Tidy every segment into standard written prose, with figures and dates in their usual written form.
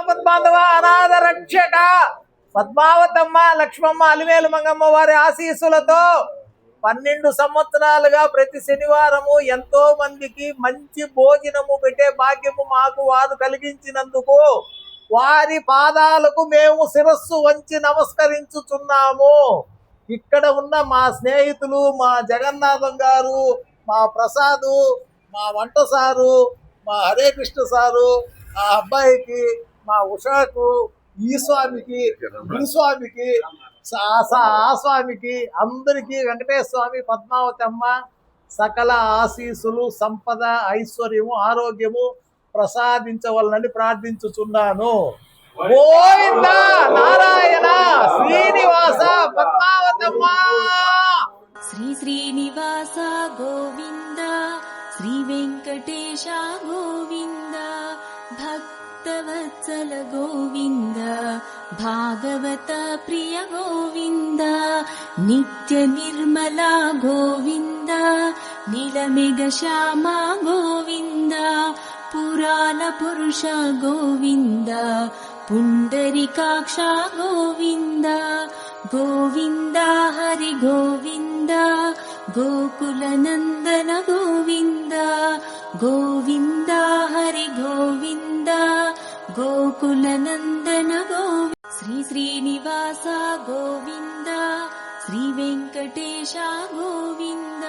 పద్మాధవ అనాథ రక్షక పద్మావతమ్మ లక్ష్మమ్మ అలివేలు మంగమ్మ వారి ఆశీస్సులతో 12 సంవత్సరాలుగా ప్రతి శనివారము ఎంతో మందికి మంచి భోజనము పెట్టే భాగ్యము మాకు వారు కలిగించినందుకు వారి పాదాలకు మేము శిరస్సు వంచి నమస్కరించుచున్నాము. ఇక్కడ ఉన్న మా స్నేహితులు, మా జగన్నాథం గారు, మా ప్రసాదు, మా వంట సారు, మా హరే కృష్ణ సారు, ఆ అబ్బాయికి, మా ఉషాకు, ఈ స్వామికి, గురుస్వామికి, ఆ స్వామికి, అందరికీ వెంకటేశ్వర స్వామి, పద్మావతి అమ్మ సకల ఆశీస్సులు, సంపద, ఐశ్వర్యము, ఆరోగ్యము ప్రసాదించవలనని ప్రార్థించుచున్నాను. గోవింద నారాయణ శ్రీనివాస పద్మావతమ్మ. శ్రీ శ్రీనివాస గోవింద, శ్రీ వెంకటేశ గోవింద, భక్తవత్సల గోవింద, భాగవత ప్రియ గోవింద, నిత్య నిర్మల గోవింద, నీలమేఘ శ్యామ గోవింద, పురాణ పురుష గోవింద, పుండరీకాక్ష గోవింద, గోవింద హరి గోవింద, గోకుల నందన గోవింద, గోవింద హరి గోవింద, గోకుల నందన గోవింద. శ్రీ శ్రీనివాస గోవింద, శ్రీ వెంకటేశ గోవింద,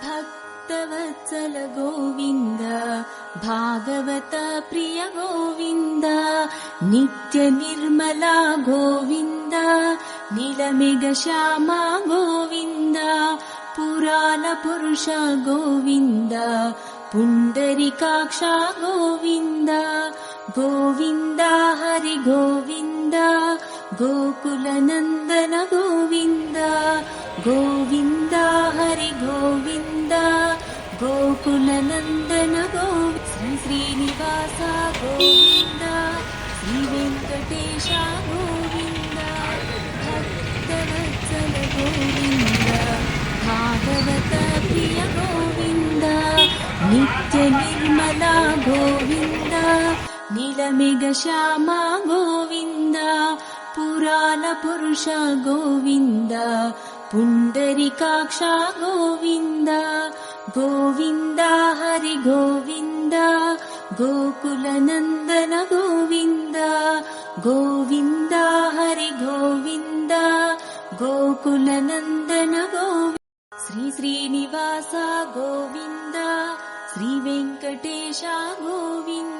భక్తవత్సల గోవింద, భాగవత ప్రియ గోవింద, నిత్య నిర్మల గోవింద, నీలమేఘ శ్యామ గోవింద, పురాణ పురుష గోవింద, పుండరీకాక్ష గోవింద, గోవింద హరి గోవింద, గోకుల నందన గోవింద, గోవింద హరి గోవింద, గోకుల నందన గోవింద. శ్రీ శ్రీనివాస గోవింద, శ్రీ వెంకటేశ గోవింద, భక్తవత్సల గోవింద, భాగవత ప్రియ గోవింద, నిత్య నిర్మల గోవింద, నీలమేఘ శ్యామ గోవింద, పురాణ పురుష గోవింద, పుండరీకాక్ష గోవింద, గోవింద హరి గోవింద, గోకుల నందన గోవింద, గోవింద హరి గోవింద, గోకుల నందన గోవింద. శ్రీ శ్రీనివాస గోవింద, శ్రీ వెంకటేశ గోవింద,